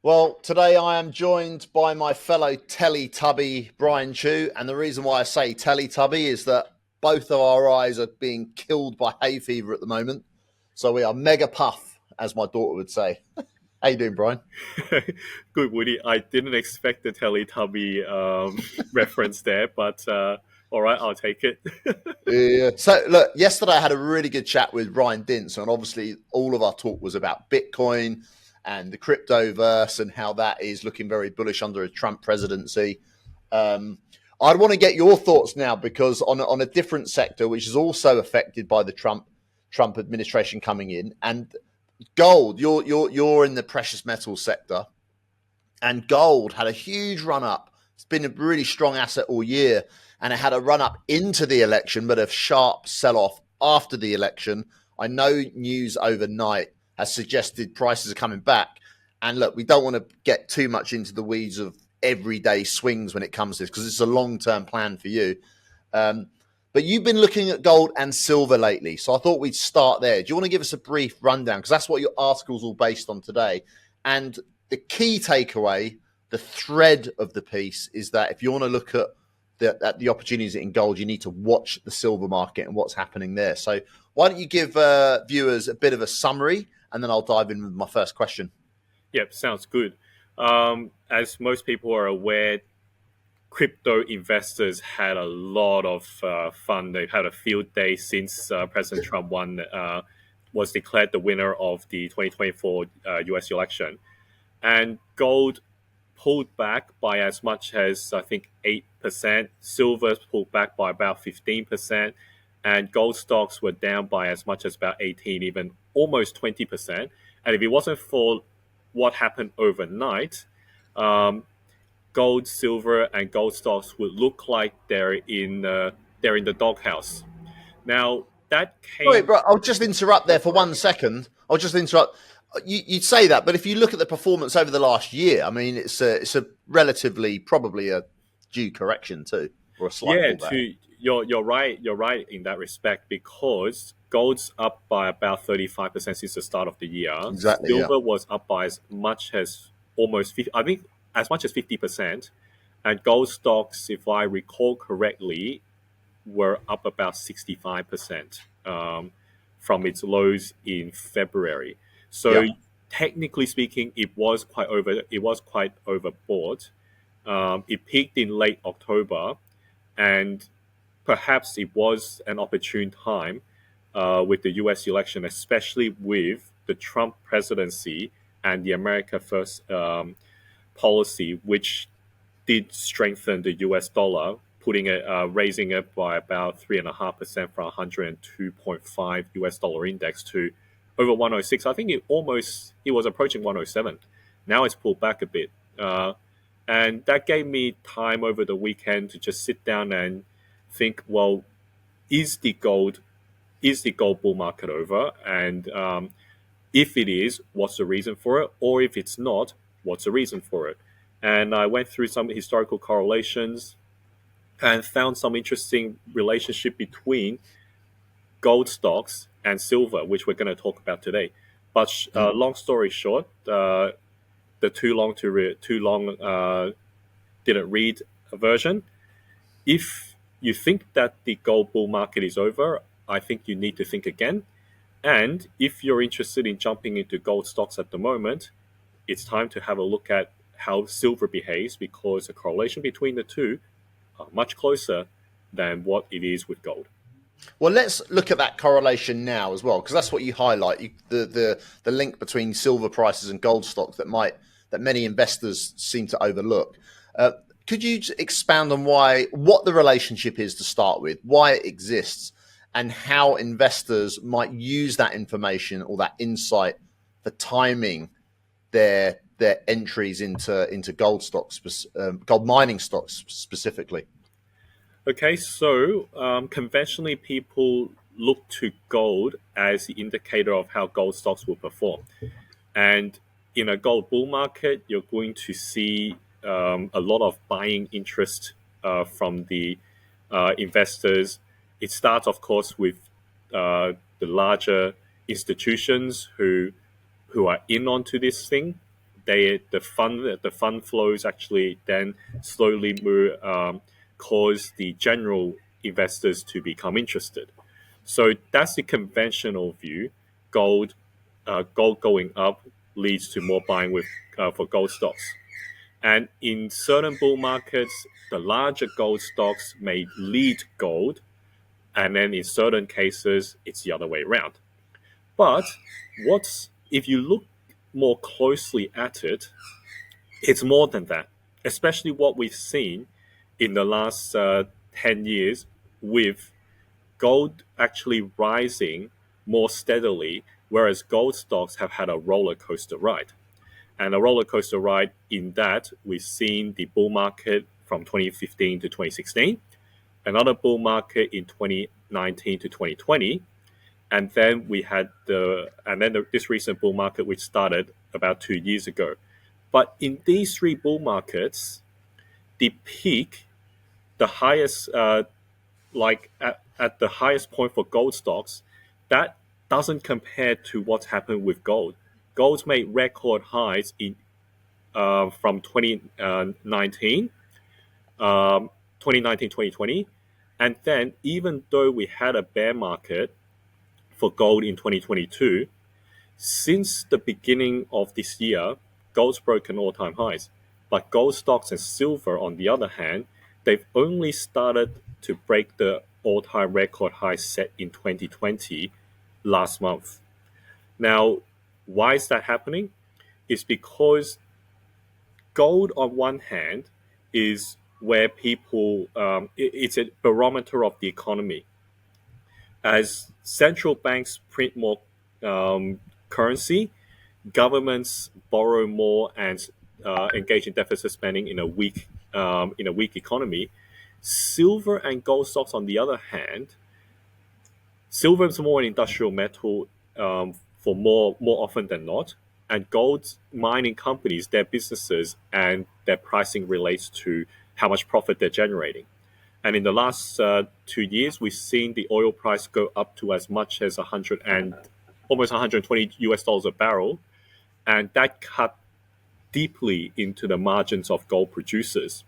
Well, today I am joined by my fellow Teletubby, Brian Chu. And the reason why I say Teletubby is that both of our eyes are being killed by hay fever at the moment. So we are mega puff, as my daughter would say. How you doing, Brian? Good, Woody. I didn't expect the Teletubby reference there, but all right, I'll take it. Yeah. So look, yesterday I had a really good chat with Ryan Dintz, and obviously all of our talk was about Bitcoin and the cryptoverse and how that is looking very bullish under a Trump presidency. Um, I'd want to get your thoughts now because on a different sector, which is also affected by the Trump administration coming in, and gold. You're in the precious metals sector, and gold had a huge run up. It's been a really strong asset all year, and it had a run up into the election, but a sharp sell off after the election. I know news overnight has suggested prices are coming back. And look, we don't want to get too much into the weeds of everyday swings when it comes to this because it's a long term plan for you. Um, but you've been looking at gold and silver lately. So I thought we'd start there. Do you want to give us a brief rundown? Because that's what your article's all based on today. And the key takeaway, the thread of the piece, is that if you want to look at the opportunities in gold, you need to watch the silver market and what's happening there. So why don't you give viewers a bit of a summary, and then I'll dive in with my first question. Yep, sounds good. As most people are aware, crypto investors had a lot of fun. They've had a field day since President Trump was declared the winner of the 2024 US election. And gold pulled back by as much as I think 8%. Silver pulled back by about 15%, and gold stocks were down by as much as about 18, even almost 20%. And if it wasn't for what happened overnight, um, gold, silver, and gold stocks would look like they're in the doghouse. Now that Sorry, came. bro. I'll just interrupt there Go for for it. 1 second. I'll just interrupt. You'd say that, but if you look at the performance over the last year, I mean, it's a relatively probably a due correction too, or a slight Yeah, pullback. to you're right in that respect because gold's up by about 35% since the start of the year. Exactly. Yeah. Silver was up by as much as almost 50, I think as much as 50%, and gold stocks, if I recall correctly, were up about 65% from its lows in February. So Yeah. technically speaking, it was quite overbought. It peaked in late October, and perhaps it was an opportune time with the U.S. election, especially with the Trump presidency and the America First policy, which did strengthen the U.S. dollar, raising it by about 3.5% from 102.5 U.S. dollar index to over 106. I think it was approaching 107. Now it's pulled back a bit. And that gave me time over the weekend to just sit down and think, well, is the gold is the gold bull market over? And if it is, what's the reason for it? Or if it's not, what's the reason for it? And I went through some historical correlations and found some interesting relationship between gold stocks and silver, which we're going to talk about today. But Mm. long story short, the too long didn't read version. If you think that the gold bull market is over, I think you need to think again. And if you're interested in jumping into gold stocks at the moment, it's time to have a look at how silver behaves because the correlation between the two are much closer than what it is with gold. Well, let's look at that correlation now as well, because that's what you highlight the link between silver prices and gold stocks that many investors seem to overlook. Uh, could you expound on what the relationship is to start with, why it exists, and how investors might use that information or that insight for timing their entries into gold stocks, gold mining stocks specifically? Okay, so conventionally, people look to gold as the indicator of how gold stocks will perform. And in a gold bull market, you're going to see a lot of buying interest from the investors. It starts, of course, with the larger institutions who are in onto this thing. the fund flows actually then slowly cause the general investors to become interested. So that's the conventional view. Gold going up leads to more buying for gold stocks. And in certain bull markets, the larger gold stocks may lead gold, and then in certain cases, it's the other way around. But what's if you look more closely at it, it's more than that. Especially what we've seen in the last 10 years with gold actually rising more steadily, whereas gold stocks have had a roller coaster ride. And a roller coaster ride in that we've seen the bull market from 2015 to 2016, another bull market in 2019 to 2020, and then this recent bull market which started about 2 years ago. But in these three bull markets, the peak, the highest, at the highest point for gold stocks, that doesn't compare to what's happened with gold. Gold's made record highs from 2019, 2020, and then even though we had a bear market for gold in 2022, since the beginning of this year, gold's broken all-time highs. But gold stocks and silver, on the other hand, they've only started to break the all-time record high set in 2020 last month. Now, why is that happening? It's because gold, on one hand, is where it's a barometer of the economy. As central banks print more currency, governments borrow more and engage in deficit spending in a weak economy. Silver and gold stocks, on the other hand, silver is more an industrial metal for more often than not, and gold mining companies, their businesses and their pricing relates to how much profit they're generating. And in the last 2 years, we've seen the oil price go up to as much as almost 120 US dollars a barrel, and that cut deeply into the margins of gold producers.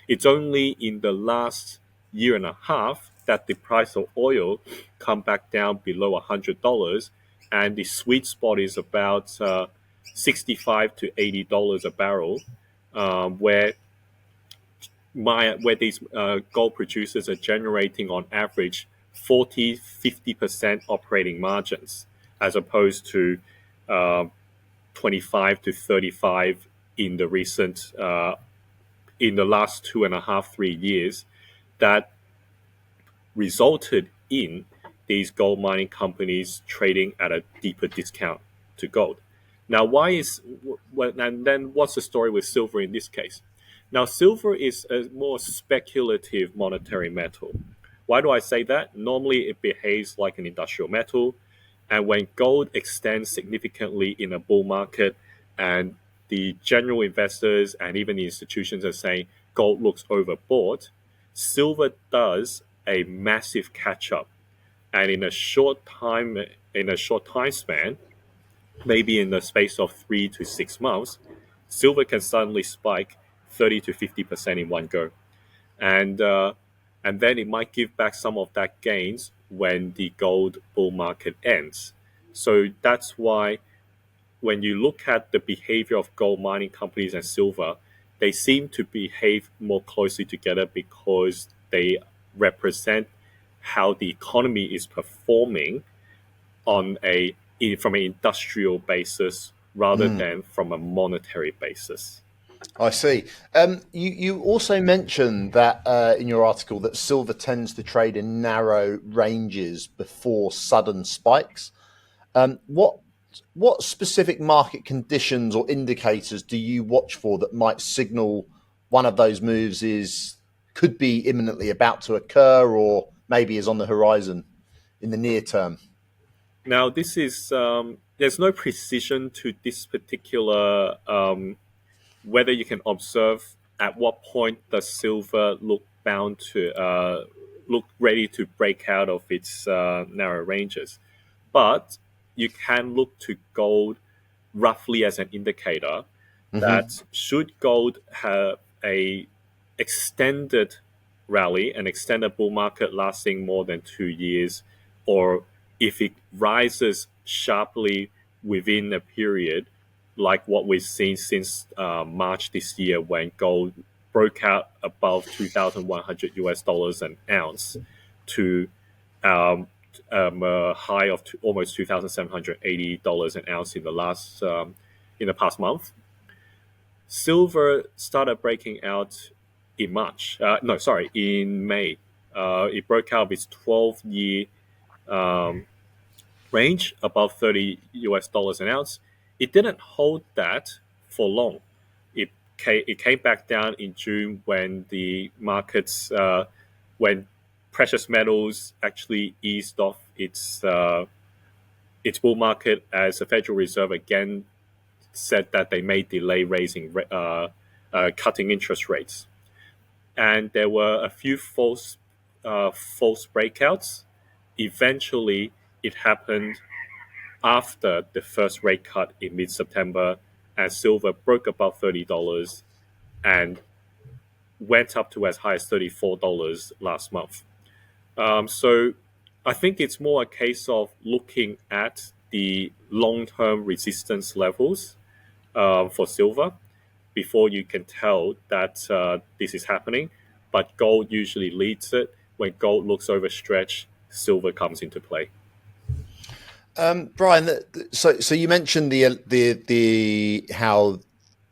It's only in the last year and a half that the price of oil come back down below $100, and the sweet spot is about $65 to $80 a barrel, where these gold producers are generating on average 40-50% operating margins, as opposed to 25 to 35 in the last 2.5-3 years, that resulted in these gold mining companies trading at a deeper discount to gold. Now, and then what's the story with silver in this case? Now, silver is a more speculative monetary metal. Why do I say that? Normally, it behaves like an industrial metal. And when gold extends significantly in a bull market, and the general investors and even the institutions are saying gold looks overbought, silver does a massive catch-up. And in a short time span, maybe in the space of 3 to 6 months, silver can suddenly spike 30 to 50% in one go. And then it might give back some of that gains when the gold bull market ends. So that's why when you look at the behavior of gold mining companies and silver, they seem to behave more closely together because they represent how the economy is performing from an industrial basis rather than from a monetary basis. I see. You also mentioned that in your article that silver tends to trade in narrow ranges before sudden spikes. What specific market conditions or indicators do you watch for that might signal one of those moves could be imminently about to occur, or maybe is on the horizon in the near term? Now, this is there's no precision to this particular whether you can observe at what point does silver look ready to break out of its narrow ranges. But you can look to gold roughly as an indicator. that should gold have a extended rally, an extended bull market lasting more than 2 years, or if it rises sharply within a period like what we've seen since March this year when gold broke out above 2,100 US dollars an ounce to um, a high of almost $2,780 an ounce in the past month. Silver started breaking out in March. No, sorry, in May. It broke out its 12-year um, range above 30 US dollars an ounce. It didn't hold that for long. It came back down in June when the markets, when precious metals actually eased off its bull market as the Federal Reserve again said that they may delay cutting interest rates, and there were a few false breakouts. Eventually, it happened after the first rate cut in mid-September, and silver broke above $30 and went up to as high as $34 last month. So I think it's more a case of looking at the long-term resistance levels for silver before you can tell that this is happening. But gold usually leads it. When gold looks overstretched, silver comes into play. Brian, so you mentioned the how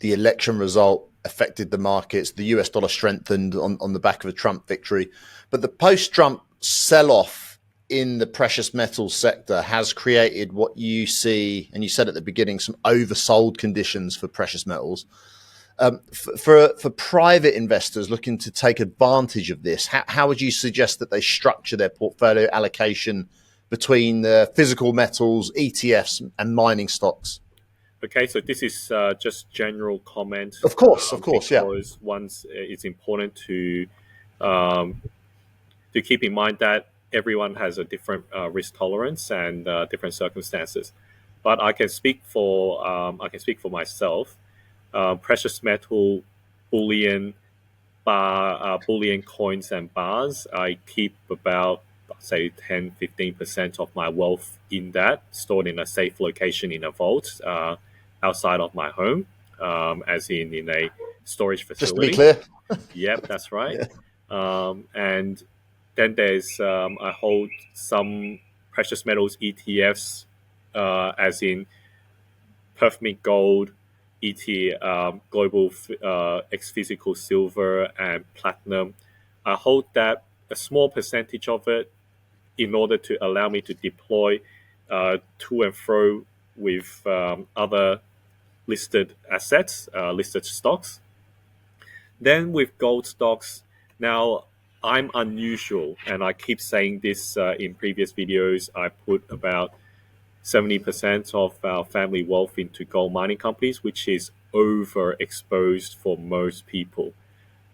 the election result affected the markets. The US dollar strengthened on the back of a Trump victory, but the post-Trump sell-off in the precious metals sector has created what you see, and you said at the beginning, some oversold conditions for precious metals. For private investors looking to take advantage of this, how would you suggest that they structure their portfolio allocation between the physical metals, ETFs, and mining stocks? Okay, so this is just general comment. Of course, yeah. Because once it's important um, to keep in mind that everyone has a different risk tolerance and different circumstances. But I can speak for myself. Precious metal, bullion, bullion coins and bars. I keep about say 10-15% of my wealth in that, stored in a safe location in a vault outside of my home, as in a storage Just to be facility. clear. Yep, that's right. Yeah. And then there's I hold some precious metals ETFs, as in Perfect Gold, Global X Physical Silver, and Platinum. I hold that a small percentage of it in order to allow me to deploy to and fro with other listed assets, listed stocks. Then with gold stocks, now I'm unusual, and I keep saying this in previous videos. I put about 70% of our family wealth into gold mining companies, which is overexposed for most people.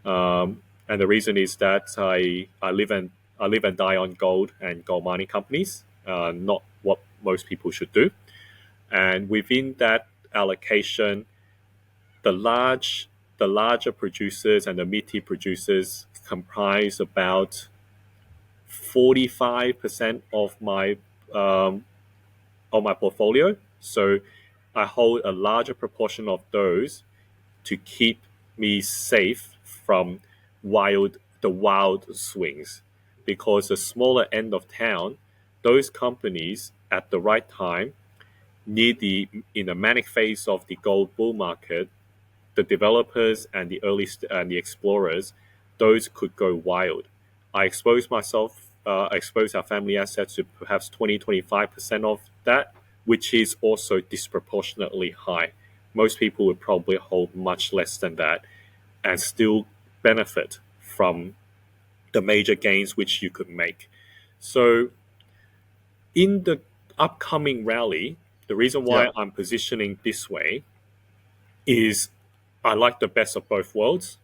And the reason is that I live and die on gold and gold mining companies, not what most people should do. And within that allocation, the larger producers and the mid-tier producers comprise about 45% of my portfolio. So I hold a larger proportion of those to keep me safe from the wild swings, because the smaller end of town, those companies at the right time, in the manic phase of the gold bull market, the developers and the explorers, those could go wild. I expose our family assets to perhaps 20-25% of that, which is also disproportionately high. Most people would probably hold much less than that and still benefit from the major gains which you could make. So in the upcoming rally, the reason why Yeah. I'm positioning this way is I like the best of both worlds.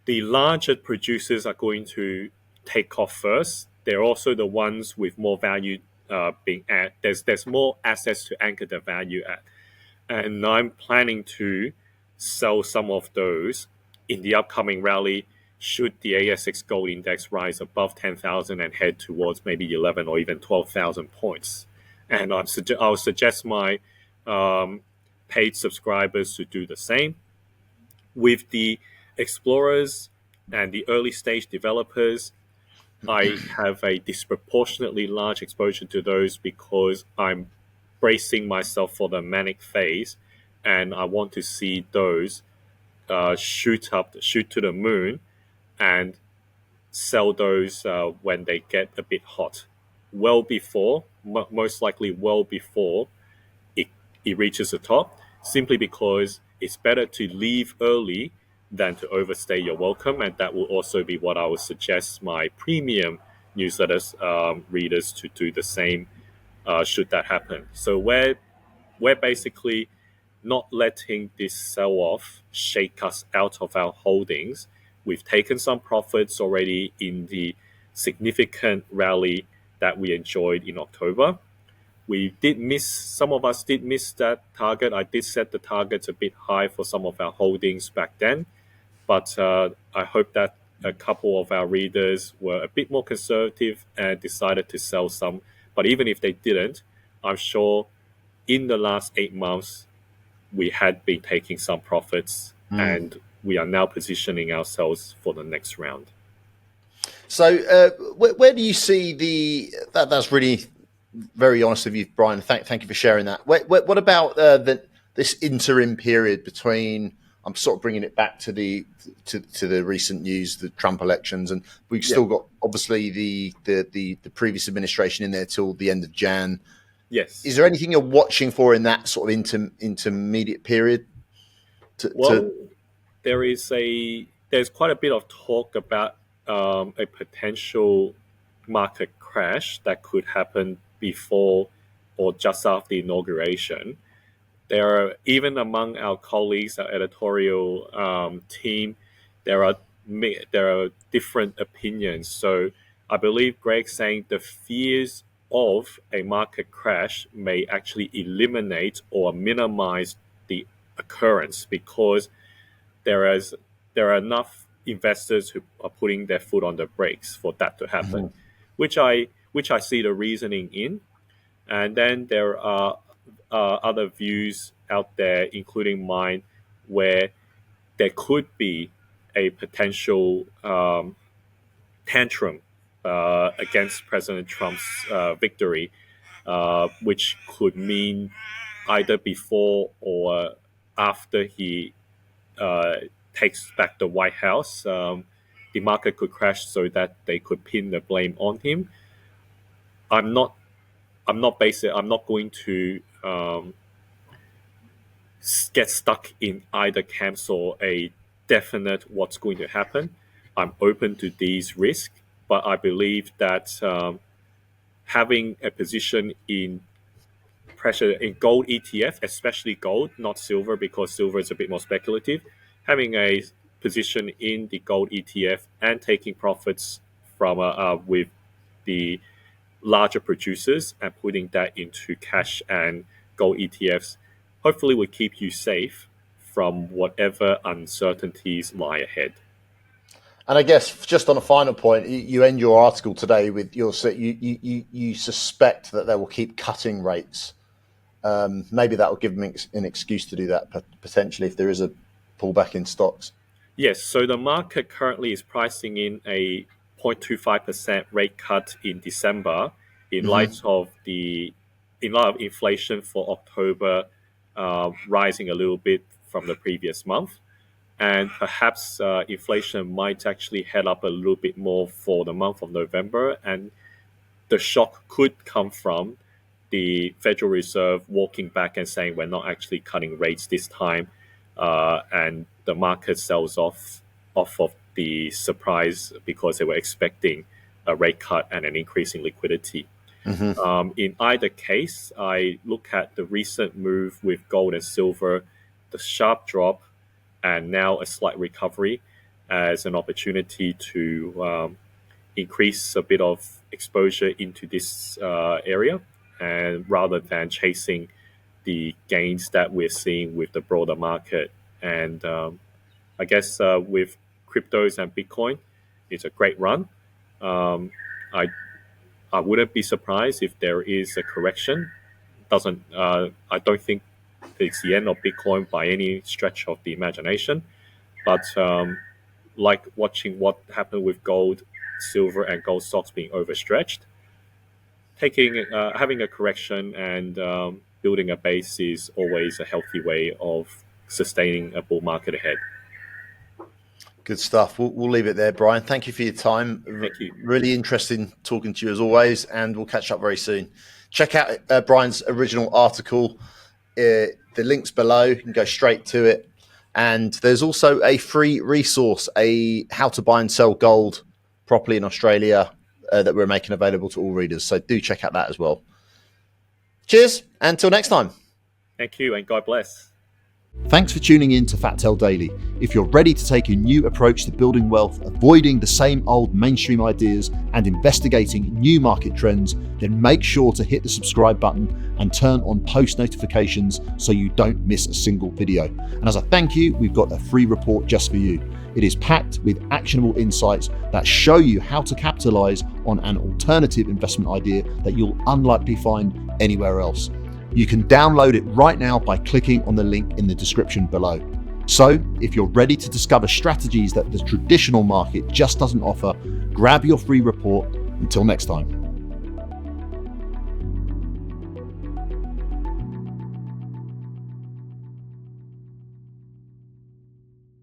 The larger producers are going to take off first. They're also the ones with more value being added. There's more assets to anchor the value at, and I'm planning to sell some of those in the upcoming rally should the ASX Gold Index rise above 10,000 and head towards maybe 11 or even 12,000 points. And I'll suggest my paid subscribers to do the same. With the explorers and the early stage developers, I have a disproportionately large exposure to those because I'm bracing myself for the manic phase, and I want to see those shoot to the moon, and sell those when they get a bit hot, well before, most likely well before it, it reaches the top, simply because it's better to leave early than to overstay your welcome. And that will also be what I would suggest my premium newsletters readers to do the same should that happen. So we're basically not letting this sell off shake us out of our holdings. We've taken some profits already in the significant rally that we enjoyed in October. Some of us did miss that target. I did set the targets a bit high for some of our holdings back then, but I hope that a couple of our readers were a bit more conservative and decided to sell some. But even if they didn't, I'm sure in the last 8 months, we had been taking some profits, and we are now positioning ourselves for the next round. So where do you see that's really very honest of you, Brian. Thank you for sharing that. What about this interim period between? I'm sort of bringing it back to the recent news, the Trump elections, and we've still got obviously the previous administration in there till the end of Jan. Yes. Is there anything you're watching for in that sort of intermediate period? There's quite a bit of talk about a potential market crash that could happen before or just after the inauguration. There are, even among our colleagues, our editorial team, there are different opinions. So I believe Greg's saying the fears of a market crash may actually eliminate or minimize the occurrence, because there are enough investors who are putting their foot on the brakes for that to happen, which I see the reasoning in. And then there are other views out there, including mine, where there could be a potential tantrum against President Trump's victory, which could mean either before or after he takes back the White House, the market could crash so that they could pin the blame on him. I'm not going to get stuck in either camps or a definite what's going to happen. I'm open to these risks, but I believe that having a position in gold ETF, especially gold, not silver, because silver is a bit more speculative. Having a position in the gold ETF and taking profits from with the larger producers and putting that into cash and gold ETFs, hopefully will keep you safe from whatever uncertainties lie ahead. And I guess just on a final point, you end your article today with you suspect that they will keep cutting rates. Maybe that will give them an excuse to do that potentially if there is a pullback in stocks. Yes, so the market currently is pricing in a 0.25% rate cut in December in light of inflation for October rising a little bit from the previous month. And perhaps inflation might actually head up a little bit more for the month of November. And the shock could come from the Federal Reserve walking back and saying we're not actually cutting rates this time. And the market sells off of the surprise because they were expecting a rate cut and an increase in liquidity. In either case, I look at the recent move with gold and silver, the sharp drop, and now a slight recovery as an opportunity to increase a bit of exposure into this area, and rather than chasing the gains that we're seeing with the broader market And I guess with cryptos and Bitcoin, it's a great run. Um, I I wouldn't be surprised if there is a correction. Doesn't I don't think it's the end of Bitcoin by any stretch of the imagination. But like watching what happened with gold, silver, and gold stocks being overstretched, having a correction and building a base is always a healthy way of sustaining a bull market ahead. Good stuff. We'll leave it there, Brian. Thank you for your time. Thank you. Really interesting talking to you as always, and we'll catch up very soon. Check out Brian's original article. The link's below. You can go straight to it. And there's also a free resource, a how to buy and sell gold properly in Australia that we're making available to all readers. So do check out that as well. Cheers. Until next time. Thank you, and God bless. Thanks for tuning in to FatTel Daily. If you're ready to take a new approach to building wealth, avoiding the same old mainstream ideas and investigating new market trends, then make sure to hit the subscribe button and turn on post notifications so you don't miss a single video. And as a thank you, we've got a free report just for you. It is packed with actionable insights that show you how to capitalize on an alternative investment idea that you'll unlikely find anywhere else. You can download it right now by clicking on the link in the description below. So, if you're ready to discover strategies that the traditional market just doesn't offer, grab your free report. Until next time.